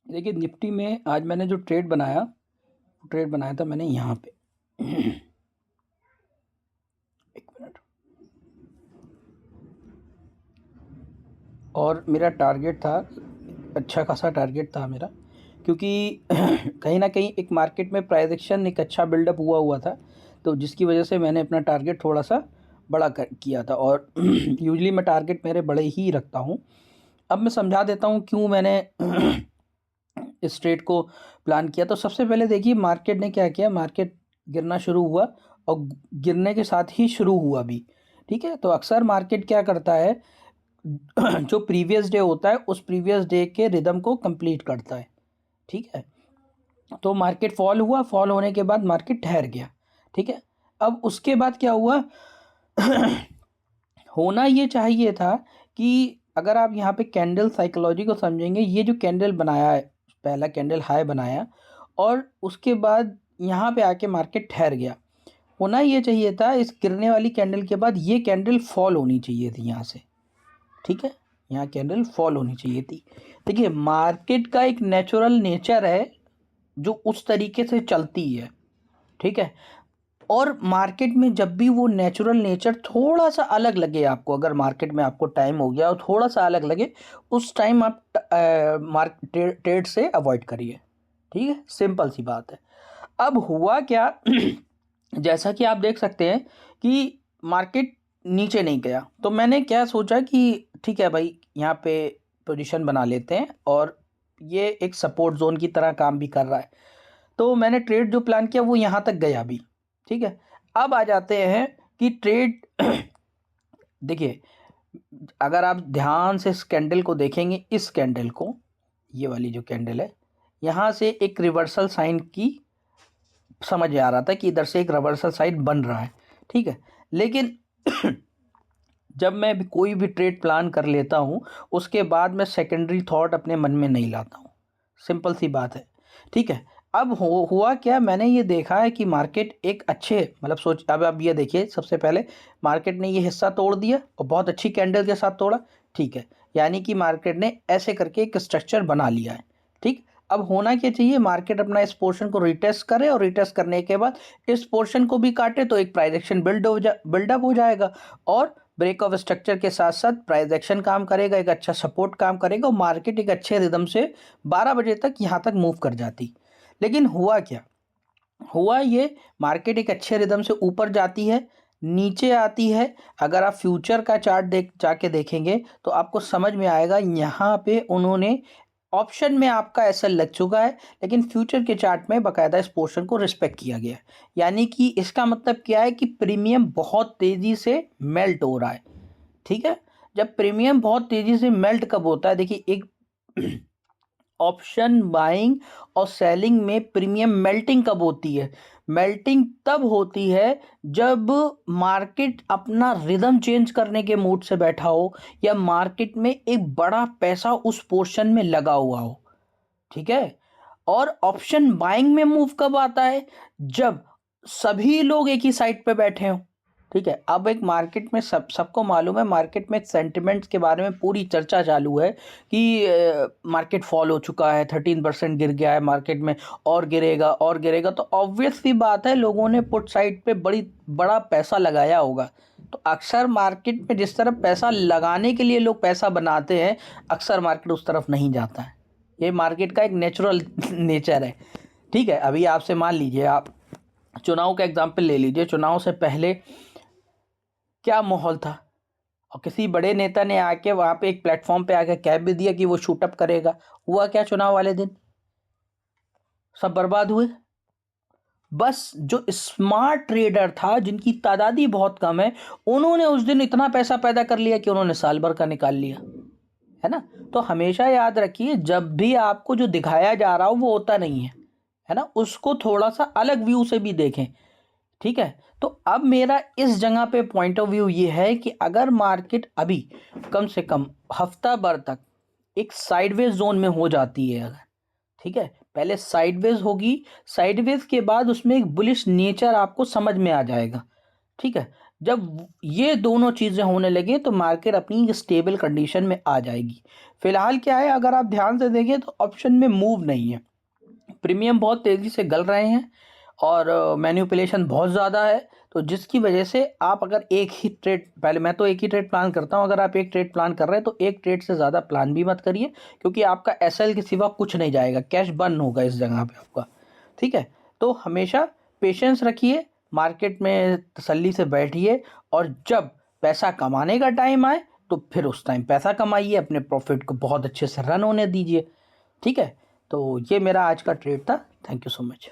देखिए निफ्टी में आज मैंने जो ट्रेड बनाया था मैंने यहाँ पे एक मिनट। और मेरा टारगेट था, अच्छा खासा टारगेट था मेरा, क्योंकि कहीं ना कहीं एक मार्केट में प्राइस एक्शन एक अच्छा बिल्डअप हुआ था, तो जिसकी वजह से मैंने अपना टारगेट थोड़ा सा बड़ा किया था। और यूजली मैं टारगेट मेरे बड़े ही रखता हूँ। अब मैं समझा देता हूँ क्यों मैंने इस ट्रेड को प्लान किया। तो सबसे पहले देखिए मार्केट ने क्या किया, मार्केट गिरना शुरू हुआ और गिरने के साथ ही शुरू हुआ भी। ठीक है, तो अक्सर मार्केट क्या करता है, जो प्रीवियस डे होता है उस प्रीवियस डे के रिदम को कंप्लीट करता है। ठीक है, तो मार्केट फॉल हुआ, फॉल होने के बाद मार्केट ठहर गया। ठीक है, अब उसके बाद क्या हुआ होना ये चाहिए था कि अगर आप यहाँ पे कैंडल साइकोलॉजी को समझेंगे, ये जो कैंडल बनाया है, पहला कैंडल हाई बनाया और उसके बाद यहाँ पे आके मार्केट ठहर गया, होना ये चाहिए था इस गिरने वाली कैंडल के बाद ये कैंडल फॉल होनी चाहिए थी यहाँ से। ठीक है, यहाँ कैंडल फॉल होनी चाहिए थी। देखिए मार्केट का एक नेचुरल नेचर है जो उस तरीके से चलती है। ठीक है, और मार्केट में जब भी वो नेचुरल नेचर थोड़ा सा अलग लगे आपको, अगर मार्केट में आपको टाइम हो गया और थोड़ा सा अलग लगे, उस टाइम आप ट्रेड से अवॉइड करिए। ठीक है, सिंपल सी बात है। अब हुआ क्या जैसा कि आप देख सकते हैं कि मार्केट नीचे नहीं गया, तो मैंने क्या सोचा कि ठीक है भाई, यहाँ पे पोजीशन बना लेते हैं और ये एक सपोर्ट जोन की तरह काम भी कर रहा है। तो मैंने ट्रेड जो प्लान किया वो यहाँ तक गया भी। ठीक है, अब आ जाते हैं कि ट्रेड देखिए, अगर आप ध्यान से इस कैंडल को देखेंगे, इस कैंडल को, ये वाली जो कैंडल है, यहाँ से एक रिवर्सल साइन की समझ आ रहा था कि इधर से एक रिवर्सल साइन बन रहा है। ठीक है, लेकिन जब मैं भी कोई भी ट्रेड प्लान कर लेता हूँ उसके बाद मैं सेकेंडरी थॉट अपने मन में नहीं लाता हूँ, सिंपल सी बात है। ठीक है, अब हुआ क्या, मैंने ये देखा है कि मार्केट एक अच्छे मतलब सोच, अब ये देखिए, सबसे पहले मार्केट ने ये हिस्सा तोड़ दिया और बहुत अच्छी कैंडल के साथ तोड़ा। ठीक है, यानी कि मार्केट ने ऐसे करके एक स्ट्रक्चर बना लिया है। ठीक, अब होना क्या चाहिए, मार्केट अपना इस पोर्शन को रिटेस्ट करे और रिटेस्ट करने के बाद इस पोर्शन को भी काटे तो एक प्राइस एक्शन बिल्डअप हो जाएगा और ब्रेक ऑफ स्ट्रक्चर के साथ साथ प्राइस एक्शन काम करेगा, एक अच्छा सपोर्ट काम करेगा और मार्केट एक अच्छे रिदम से 12 बजे तक यहाँ तक मूव कर जाती। लेकिन हुआ क्या, हुआ ये, मार्केट एक अच्छे रिदम से ऊपर जाती है, नीचे आती है। अगर आप फ्यूचर का चार्ट जाके देखेंगे तो आपको समझ में आएगा, यहाँ पे उन्होंने ऑप्शन में आपका एसएल लग चुका है, लेकिन फ्यूचर के चार्ट में बाकायदा इस पोर्शन को रिस्पेक्ट किया गया है। यानी कि इसका मतलब क्या है कि प्रीमियम बहुत तेजी से मेल्ट हो रहा है। ठीक है, जब प्रीमियम बहुत तेजी से मेल्ट कब होता है, देखिए एक ऑप्शन बाइंग और सेलिंग में प्रीमियम मेल्टिंग कब होती है, मेल्टिंग तब होती है जब मार्केट अपना रिदम चेंज करने के मूड से बैठा हो या मार्केट में एक बड़ा पैसा उस पोर्शन में लगा हुआ हो। ठीक है, और ऑप्शन बाइंग में मूव कब आता है, जब सभी लोग एक ही साइड पे बैठे हों। ठीक है, अब एक मार्केट में सबको मालूम है, मार्केट में सेंटिमेंट्स के बारे में पूरी चर्चा चालू है कि मार्केट फॉल हो चुका है, 13% गिर गया है मार्केट में, और गिरेगा और गिरेगा। तो ऑब्वियस सी बात है, लोगों ने पुट साइड पे बड़ा पैसा लगाया होगा। तो अक्सर मार्केट में जिस तरफ पैसा लगाने के लिए लोग पैसा बनाते हैं, अक्सर मार्केट उस तरफ नहीं जाता है। ये मार्केट का एक नेचुरल नेचर है। ठीक है, अभी आपसे मान लीजिए, आप चुनाव का एग्जाम्पल ले लीजिए, चुनाव से पहले क्या माहौल था, और किसी बड़े नेता ने आके वहां पे एक प्लेटफॉर्म पे आके कह भी दिया कि वो शूटअप करेगा। हुआ क्या, चुनाव वाले दिन सब बर्बाद हुए। बस जो स्मार्ट ट्रेडर था, जिनकी तादादी बहुत कम है, उन्होंने उस दिन इतना पैसा पैदा कर लिया कि उन्होंने साल भर का निकाल लिया, है ना। तो हमेशा याद रखिए, जब भी आपको जो दिखाया जा रहा हो वो होता नहीं है ना, उसको थोड़ा सा अलग व्यू से भी देखें। ठीक है, तो अब मेरा इस जगह पे पॉइंट ऑफ व्यू ये है कि अगर मार्केट अभी कम से कम हफ्ता भर तक एक साइडवेज जोन में हो जाती है, अगर ठीक है, पहले साइडवेज होगी, साइडवेज के बाद उसमें एक बुलिश नेचर आपको समझ में आ जाएगा। ठीक है, जब ये दोनों चीज़ें होने लगे तो मार्केट अपनी स्टेबल कंडीशन में आ जाएगी। फिलहाल क्या है, अगर आप ध्यान से देखें तो ऑप्शन में मूव नहीं है, प्रीमियम बहुत तेज़ी से गल रहे हैं और मैनिपुलेशन बहुत ज़्यादा है। तो जिसकी वजह से आप अगर एक ही ट्रेड, पहले मैं तो एक ही ट्रेड प्लान करता हूं, अगर आप एक ट्रेड प्लान कर रहे हैं तो एक ट्रेड से ज़्यादा प्लान भी मत करिए, क्योंकि आपका एसएल के सिवा कुछ नहीं जाएगा, कैश बर्न होगा इस जगह पे आपका। ठीक है, तो हमेशा पेशेंस रखिए, मार्केट में तसल्ली से बैठिए, और जब पैसा कमाने का टाइम आए तो फिर उस टाइम पैसा कमाइए, अपने प्रॉफिट को बहुत अच्छे से रन होने दीजिए। ठीक है, तो ये मेरा आज का ट्रेड था। Thank you so much.